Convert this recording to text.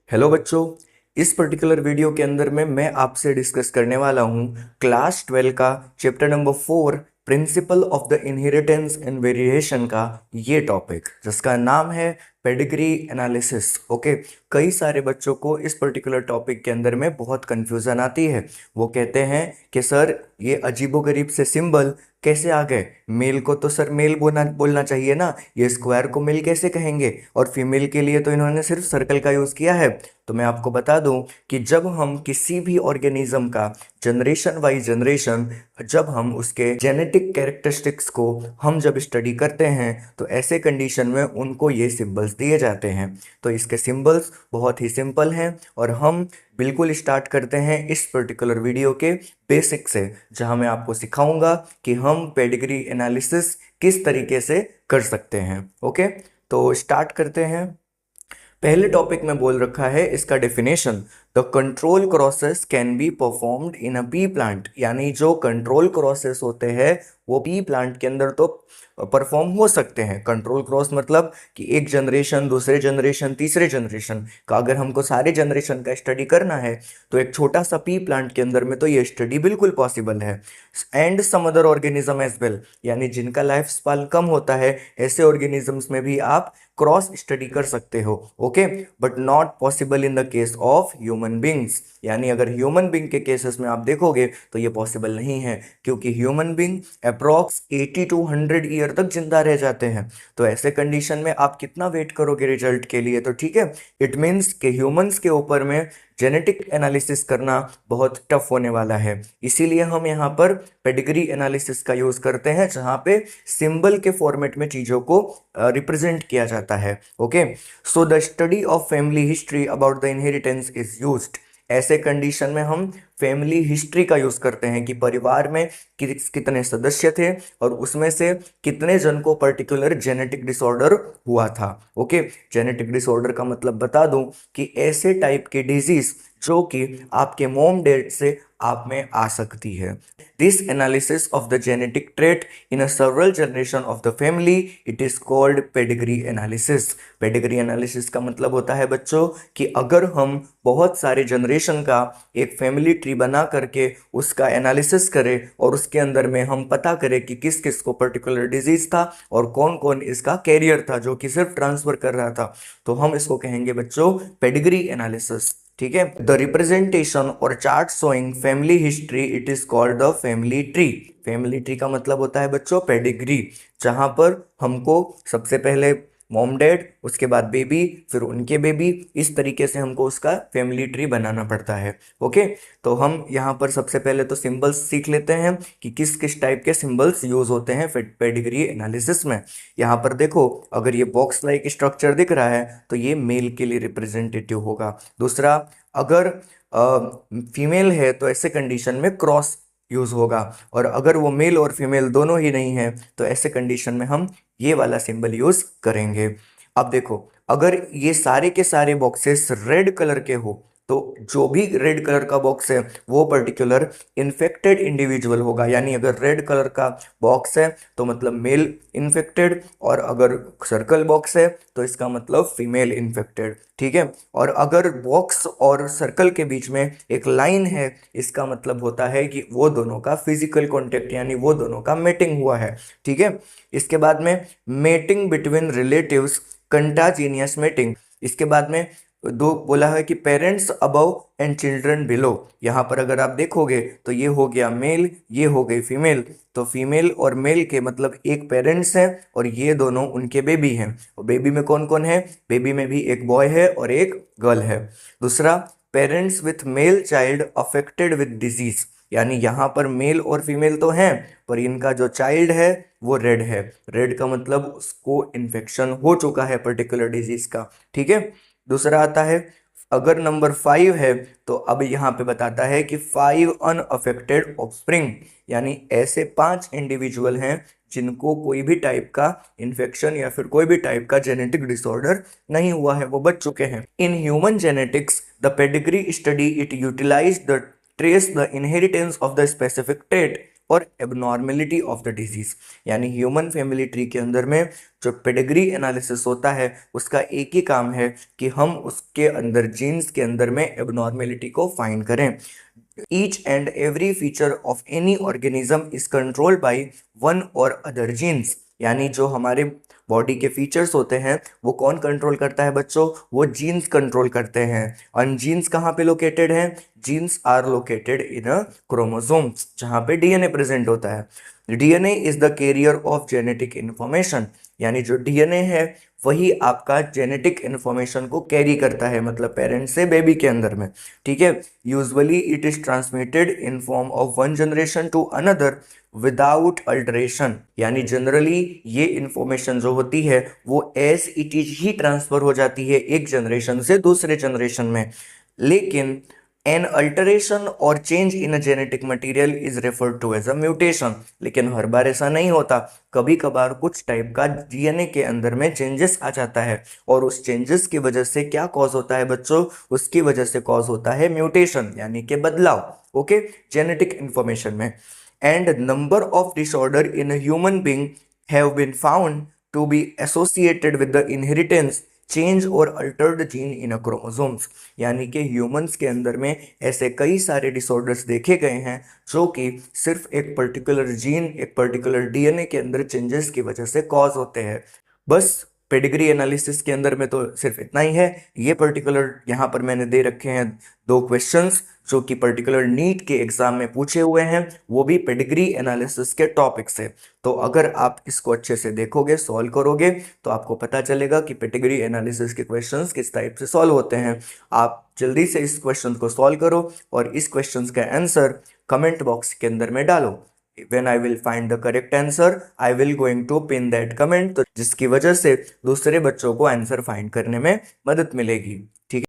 Hello बच्चों। इस particular video के अंदर में मैं आपसे डिस्कस करने वाला हूँ क्लास 12 का chapter number 4 principle of the inheritance and variation का ये टॉपिक जिसका नाम है पेडिग्री एनालिसिस। ओके, कई सारे बच्चों को इस पर्टिकुलर टॉपिक के अंदर में बहुत कंफ्यूजन आती है। वो कहते हैं कि सर ये अजीबोगरीब से सिंबल कैसे आ गए, मेल को तो सर मेल बोलना चाहिए ना, ये स्क्वायर को मेल कैसे कहेंगे, और फीमेल के लिए तो इन्होंने सिर्फ सर्कल का यूज़ किया है। तो मैं आपको बता दूं कि जब हम किसी भी ऑर्गेनिज्म का जनरेशन बाई जनरेशन, जब हम उसके जेनेटिक कैरेक्टरिस्टिक्स को हम जब स्टडी करते हैं तो ऐसे कंडीशन में उनको ये सिंबल्स दिए जाते हैं। तो इसके सिंबल्स बहुत ही सिंपल हैं और हम बिल्कुल स्टार्ट करते हैं इस पर्टिकुलर वीडियो के बेसिक से, जहां मैं आपको सिखाऊंगा कि हम पेडिग्री एनालिसिस किस तरीके से कर सकते हैं। ओके, तो स्टार्ट करते हैं। पहले टॉपिक में बोल रखा है इसका definition, the control crosses can be performed in a P plant. यानी जो कंट्रोल क्रॉसेस होते हैं वो पी प्लांट के अंदर तो परफॉर्म हो सकते हैं। कंट्रोल क्रॉस मतलब कि एक जनरेशन दूसरे जनरेशन तीसरे जनरेशन का, अगर हमको सारे जनरेशन का स्टडी करना है तो एक छोटा सा पी प्लांट के अंदर में तो ये स्टडी बिल्कुल पॉसिबल है। And some other organism as well, यानी जिनका लाइफ स्पान कम होता है ऐसे ऑर्गेनिजम्स में भी आप क्रॉस स्टडी कर सकते हो। Okay, but not possible in the case of human beings. यानी अगर ह्यूमन बींग के केसेस में आप देखोगे तो ये पॉसिबल नहीं है, क्योंकि human being approx 80 to 100 year तक जिंदा रह जाते हैं। तो ऐसे कंडीशन में आप कितना वेट करोगे रिजल्ट के लिए? तो ठीक है, इट मीन्स कि ह्यूमंस के ऊपर में जेनेटिक एनालिसिस करना बहुत टफ होने वाला है। इसीलिए हम यहाँ पर पेडिग्री एनालिसिस का यूज करते हैं, जहाँ पे सिंबल के फॉर्मेट में चीजों को रिप्रेजेंट किया जाता है। Okay, so the study of family history about the inheritance is used. ऐसे कंडीशन में हम फैमिली हिस्ट्री का यूज करते हैं कि परिवार में कितने सदस्य थे और उसमें से कितने जन को पर्टिकुलर जेनेटिक डिसऑर्डर हुआ था। ओके, जेनेटिक डिसऑर्डर का मतलब बता दूं कि ऐसे टाइप के डिजीज जो कि आपके मोम डैड से आप में आ सकती है। This analysis of the genetic trait in a several generation of the family, it is called pedigree analysis. Pedigree analysis का मतलब होता है बच्चों कि अगर हम बहुत सारे जनरेशन का एक फैमिली ट्री बना करके उसका एनालिसिस करें और उसके अंदर में हम पता करें कि किस किस को पर्टिकुलर डिजीज था और कौन कौन इसका कैरियर था जो कि सिर्फ ट्रांसफर कर रहा था, तो हम इसको कहेंगे बच्चों पेडिग्री एनालिसिस। ठीक है, द रिप्रेजेंटेशन और chart showing family history, it is called the family tree. Family tree का मतलब होता है बच्चों पेडिग्री, जहां पर हमको सबसे पहले मॉम डैड, उसके बाद बेबी, फिर उनके बेबी, इस तरीके से हमको उसका फैमिली ट्री बनाना पड़ता है। ओके, तो हम यहाँ पर सबसे पहले तो सिंबल्स सीख लेते हैं कि किस किस टाइप के सिंबल्स यूज होते हैं पेडिग्री एनालिसिस में। यहाँ पर देखो, अगर ये बॉक्स लाइक स्ट्रक्चर दिख रहा है तो ये मेल के लिए रिप्रेजेंटेटिव होगा। दूसरा, अगर फीमेल है तो ऐसे कंडीशन में क्रॉस यूज होगा, और अगर वो मेल और फीमेल दोनों ही नहीं है तो ऐसे कंडीशन में हम ये वाला सिंबल यूज करेंगे। अब देखो, अगर ये सारे के सारे बॉक्सेस रेड कलर के हो तो जो भी रेड कलर का बॉक्स है वो पर्टिकुलर इन्फेक्टेड इंडिविजुअल होगा। यानी अगर रेड कलर का बॉक्स है तो मतलब मेल इन्फेक्टेड, और अगर सर्कल बॉक्स है तो इसका मतलब फीमेल इन्फेक्टेड। ठीक है, और अगर बॉक्स और सर्कल के बीच में एक लाइन है इसका मतलब होता है कि वो दोनों का फिजिकल कॉन्टेक्ट, यानी वो दोनों का मेटिंग हुआ है। ठीक है, इसके बाद में मेटिंग बिटवीन रिलेटिव्स, कंटाजीनियस मेटिंग। इसके बाद में दो बोला है कि parents above and children below. यहाँ पर अगर आप देखोगे तो ये हो गया मेल, ये हो गई फीमेल। तो फीमेल और मेल के मतलब एक पेरेंट्स हैं और ये दोनों उनके बेबी हैं। और बेबी में कौन कौन है? बेबी में भी एक बॉय है और एक गर्ल है। दूसरा, parents with male child affected with disease. यानी यहाँ पर मेल और फीमेल तो हैं पर इनका जो चाइल्ड है वो रेड है। रेड का मतलब उसको इन्फेक्शन हो चुका है पर्टिकुलर डिजीज का। ठीक है, दूसरा आता है, अगर नंबर 5 है तो अब यहाँ पे बताता है कि 5 अनअफेक्टेड ऑफस्प्रिंग। यानी ऐसे 5 इंडिविजुअल हैं जिनको कोई भी टाइप का इन्फेक्शन या फिर कोई भी टाइप का जेनेटिक डिसऑर्डर नहीं हुआ है, वो बच चुके हैं। In human genetics the pedigree study it utilize the trace the inheritance of the specific trait और एबनॉर्मेलिटी ऑफ द डिजीज। यानी ह्यूमन फैमिली ट्री के अंदर में जो पेडिग्री एनालिसिस होता है उसका एक ही काम है कि हम उसके अंदर जीन्स के अंदर में एबनॉर्मेलिटी को फाइंड करें। Each and every feature of any organism is controlled by one or other genes। यानी जो हमारे बॉडी के फीचर्स होते हैं वो कौन कंट्रोल करता है बच्चों? वो जीन्स कंट्रोल करते हैं। और जीन्स कहाँ पे लोकेटेड हैं? Genes are located in a chromosomes, जहाँ पे डीएनए प्रेजेंट होता है। DNA is the carrier of genetic information. यानी जो डीएनए है वही आपका जेनेटिक इन्फॉर्मेशन को कैरी करता है, मतलब पेरेंट्स से बेबी के अंदर में। ठीक है। Usually it is transmitted in form of one generation to another without alteration. यानी जनरली ये इंफॉर्मेशन जो होती है वो एज इट इज ही ट्रांसफर हो जाती है एक जनरेशन से दूसरे जनरेशन में। लेकिन एन अल्टरेशन और change in a genetic material is referred to as a mutation. लेकिन हर बार ऐसा नहीं होता, कभी कभार कुछ टाइप का डीएनए के अंदर में चेंजेस आ जाता है और उस चेंजेस की वजह से क्या कॉज होता है बच्चों? उसकी वजह से कॉज होता है म्यूटेशन, यानी कि बदलाव। ओके, जेनेटिक इंफॉर्मेशन में। And number of disorder in a human being have been found to be associated with the inheritance change और altered gene in a chromosomes. यानी कि ह्यूमंस के अंदर में ऐसे कई सारे डिसऑर्डर्स देखे गए हैं जो कि सिर्फ एक पर्टिकुलर जीन, एक पर्टिकुलर डीएनए के अंदर चेंजेस की वजह से कॉज होते हैं। बस पेडिग्री एनालिसिस के अंदर में तो सिर्फ इतना ही है। ये पर्टिकुलर यहाँ पर मैंने दे रखे हैं 2 क्वेश्चंस जो कि पर्टिकुलर नीट के एग्जाम में पूछे हुए हैं, वो भी पेडिग्री एनालिसिस के टॉपिक से। तो अगर आप इसको अच्छे से देखोगे, सॉल्व करोगे, तो आपको पता चलेगा कि पेडिग्री एनालिसिस के क्वेश्चंस किस टाइप से सॉल्व होते हैं। आप जल्दी से इस क्वेश्चन को सॉल्व करो और इस क्वेश्चन का आंसर कमेंट बॉक्स के अंदर में डालो। When I will find the correct answer, I will going to pin that comment, तो जिसकी वजह से दूसरे बच्चों को आंसर फाइंड करने में मदद मिलेगी।